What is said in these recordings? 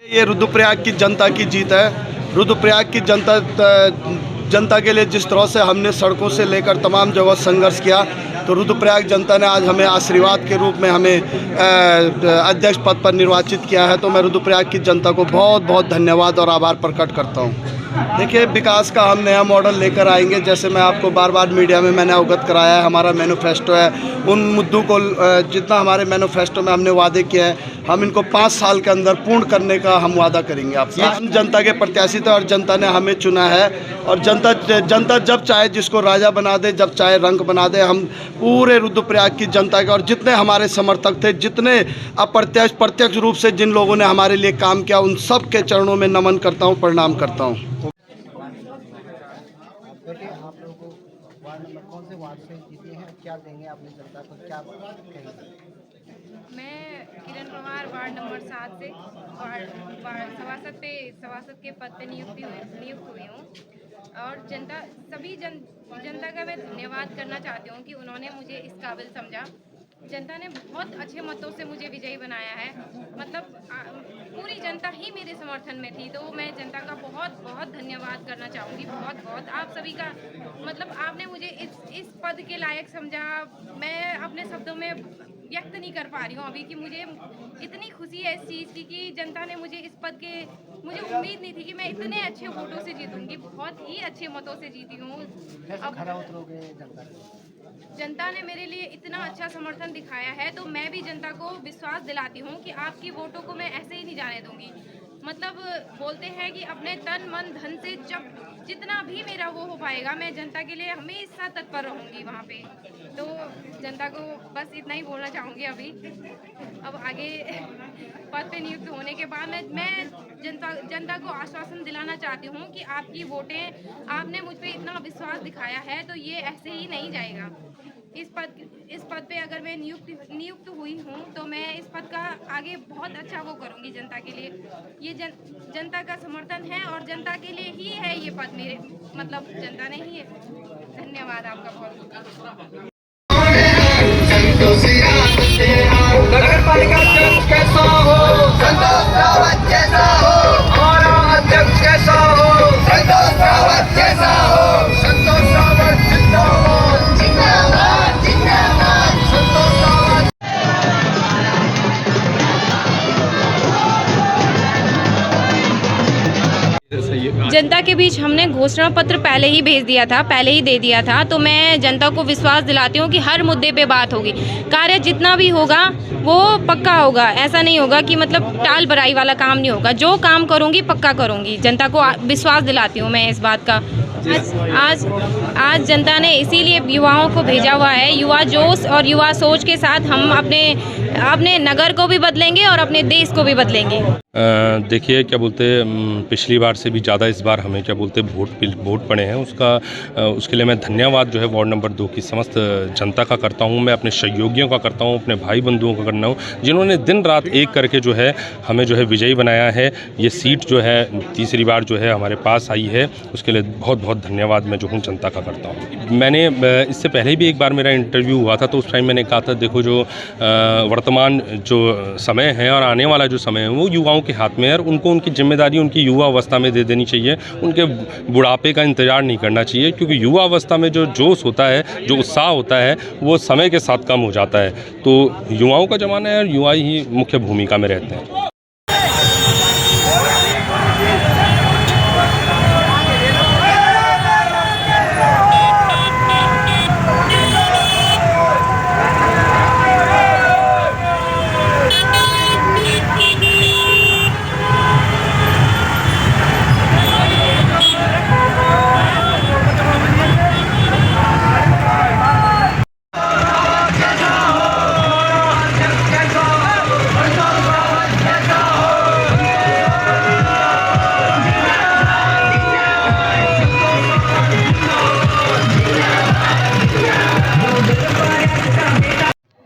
ये रुद्रप्रयाग की जनता की जीत है। रुद्रप्रयाग की जनता के लिए जिस तरह से हमने सड़कों से लेकर तमाम जगह संघर्ष किया, तो रुद्रप्रयाग जनता ने आज हमें आशीर्वाद के रूप में हमें अध्यक्ष पद पर निर्वाचित किया है। तो मैं रुद्रप्रयाग की जनता को बहुत बहुत धन्यवाद और आभार प्रकट करता हूँ। देखिए, विकास का हम नया मॉडल लेकर आएंगे। जैसे मैं आपको बार बार मीडिया में मैंने अवगत कराया है, हमारा मैनिफेस्टो है। उन मुद्दों को जितना हमारे मैनिफेस्टो में हमने वादे किए हैं, हम इनको 5 साल के अंदर पूर्ण करने का हम वादा करेंगे आपसे। हम जनता के प्रत्याशी थे और जनता ने हमें चुना है। और जनता जब चाहे जिसको राजा बना दे, जब चाहे रंक बना दे। हम पूरे रुद्रप्रयाग की जनता के और जितने हमारे समर्थक थे, जितने प्रत्यक्ष रूप से जिन लोगों ने हमारे लिए काम किया, उन सब के चरणों में नमन करता हूँ, प्रणाम करता हूँ। बेटे, आप लोगों को वार्ड नंबर कौन से वार्ड से जीते हैं, क्या देंगे अपनी जनता को, क्या कहेंगे? मैं किरण पवार वार्ड नंबर 7 से सभासद के पद पे नियुक्त हुई हूँ। और जनता का मैं धन्यवाद करना चाहती हूँ कि उन्होंने मुझे इस काबिल समझा। जनता ने बहुत अच्छे मतों से मुझे विजयी बनाया है। मतलब पूरी जनता ही मेरे समर्थन में थी, तो मैं जनता का बहुत बहुत धन्यवाद करना चाहूँगी। बहुत आप सभी का, मतलब आपने मुझे इस पद के लायक समझा। मैं अपने शब्दों में व्यक्त नहीं कर पा रही हूँ अभी कि मुझे इतनी खुशी है इस चीज़ की कि जनता ने मुझे इस पद के, मुझे उम्मीद नहीं थी कि मैं इतने अच्छे वोटों से जीतूंगी। बहुत ही अच्छे मतों से जीती हूँ। अब खरा उतरोगे जनता ने मेरे लिए इतना अच्छा समर्थन दिखाया है, तो मैं भी जनता को विश्वास दिलाती हूँ कि आपकी वोटों को मैं ऐसे ही नहीं जाने दूंगी। मतलब बोलते हैं कि अपने तन मन धन से जितना भी मेरा वो हो पाएगा, मैं जनता के लिए हमेशा तत्पर रहूँगी वहाँ पे। तो जनता को बस इतना ही बोलना चाहूँगी। अभी अब आगे पद पे नियुक्त होने के बाद मैं जनता को आश्वासन दिलाना चाहती हूँ कि आपकी वोटें, आपने मुझ पे इतना विश्वास दिखाया है, तो ये ऐसे ही नहीं जाएगा। इस पद पे अगर मैं नियुक्त हुई हूँ, तो मैं इस पद का आगे बहुत अच्छा वो करूँगी जनता के लिए। ये जनता का समर्थन है और जनता के लिए ही है ये पद मेरे, मतलब जनता ने ही है। धन्यवाद आपका बहुत। नगर पालिका अध्यक्ष कैसा हो, संतोष रावत जैसा हो। हमारा अध्यक्ष कैसा हो, संतोष रावत जैसा हो। संतोष रावत जिंदाबाद, जिंदाबाद, जिंदाबाद। संतोष रावत। जनता के बीच हमने घोषणा पत्र पहले ही भेज दिया था, पहले ही दे दिया था। तो मैं जनता को विश्वास दिलाती हूँ कि हर मुद्दे पे बात होगी। कार्य जितना भी होगा वो पक्का होगा। ऐसा नहीं होगा कि मतलब टाल बराई वाला काम नहीं होगा। जो काम करूँगी पक्का करूँगी। जनता को विश्वास दिलाती हूँ मैं इस बात का। आज जनता ने इसीलिए युवाओं को भेजा हुआ है। युवा जोश और युवा सोच के साथ हम अपने नगर को भी बदलेंगे और अपने देश को भी बदलेंगे। देखिए, क्या बोलते, पिछली बार से भी ज़्यादा इस बार हमें क्या बोलते वोट पड़े हैं। उसके लिए मैं धन्यवाद जो है वार्ड नंबर 2 की समस्त जनता का करता हूं। मैं अपने सहयोगियों का करता हूं, अपने भाई बंधुओं का करना हूं, जिन्होंने दिन रात एक करके जो है हमें जो है विजयी बनाया है। ये सीट जो है तीसरी बार जो है हमारे पास आई है, उसके लिए बहुत बहुत धन्यवाद मैं जो हूँ जनता का करता हूँ। मैंने इससे पहले भी एक बार मेरा इंटरव्यू हुआ था, तो उस टाइम मैंने कहा था, देखो जो वर्तमान जो समय है और आने वाला जो समय है वो युवाओं के हाथ में है, और उनको उनकी जिम्मेदारी उनकी युवा अवस्था में दे देनी चाहिए। उनके बुढ़ापे का इंतजार नहीं करना चाहिए, क्योंकि युवा अवस्था में जो जोश होता है, जो उत्साह होता है, वो समय के साथ कम हो जाता है। तो युवाओं का ज़माना है और युवा ही मुख्य भूमिका में रहते हैं।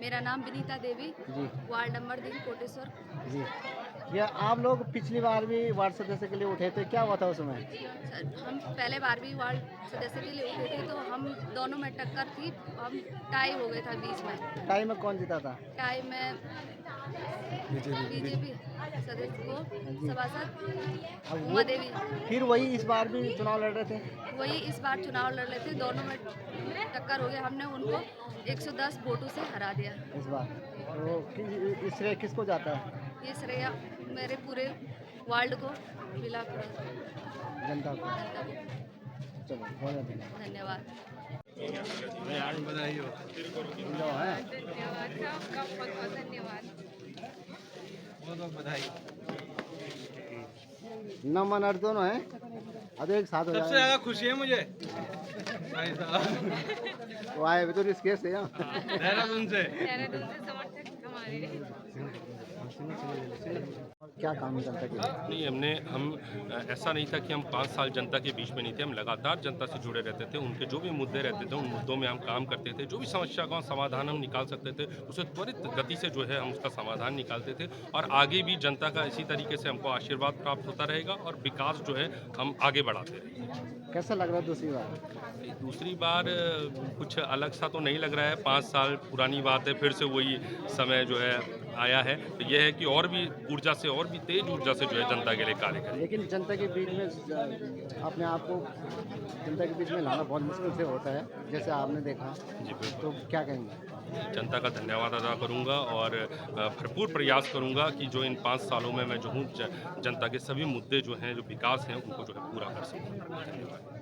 मेरा नाम विनीता देवी, वार्ड नंबर 3 कोटेश्वर। ये आप लोग पिछली बार भी वार्ड सदस्य के लिए उठे थे, क्या हुआ था उसमें? सर, हम पहले बार भी वार्ड सदस्य के लिए उठे थे तो हम दोनों में टक्कर थी, हम टाई हो गए था बीच में। टाई में कौन जीता था? टाई में बीजेपी सदस्य को सभासद अब उमा देवी, फिर वही इस बार भी चुनाव लड़ रहे थे। वही इस बार चुनाव लड़ रहे थे, दोनों में टक्कर हो गया, हमने उनको 110 वोटों से हरा दिया। इस बार तो इस श्रेय किसको जाता है? ये श्रेय मेरे पूरे वर्ल्ड को मिला, जनता को। जनता को। चलो बहुत धन्यवाद। धन्यवाद। जो है धन्यवाद, आपका बहुत बहुत धन्यवाद। नमन और दोनों हैं, अब एक साथ हो सबसे जाएगा। ज़्यादा खुशी है मुझे भाई साहब तो आए भी तो रिस्क से यहाँ। देहरादून से। देहरादून से समर्थक हमारे। क्या काम है जनता के लिए? नहीं, हम ऐसा नहीं था कि हम 5 साल जनता के बीच में नहीं थे, हम लगातार जनता से जुड़े रहते थे। उनके जो भी मुद्दे रहते थे उन मुद्दों में हम काम करते थे, जो भी समस्या का समाधान हम निकाल सकते थे उसे त्वरित गति से जो है हम उसका समाधान निकालते थे। और आगे भी जनता का इसी तरीके से हमको आशीर्वाद प्राप्त होता रहेगा और विकास जो है हम आगे बढ़ाते रहेंगे। कैसा लग रहा है दूसरी बार? दूसरी बार कुछ अलग सा तो नहीं लग रहा है, 5 साल पुरानी बात है, फिर से वही समय जो है आया है। तो यह है कि और भी ऊर्जा से, और भी तेज ऊर्जा से जो है जनता के लिए कार्य करें। लेकिन जनता के बीच में अपने आप को जनता के बीच में लाना बहुत मुश्किल से होता है, जैसे आपने देखा। जी बिल्कुल। तो क्या कहेंगे? जनता का धन्यवाद अदा करूंगा और भरपूर प्रयास करूंगा कि जो इन 5 सालों में मैं जो हूँ जनता के सभी मुद्दे जो हैं, जो विकास हैं, उनको जो है पूरा कर सकूँ। धन्यवाद।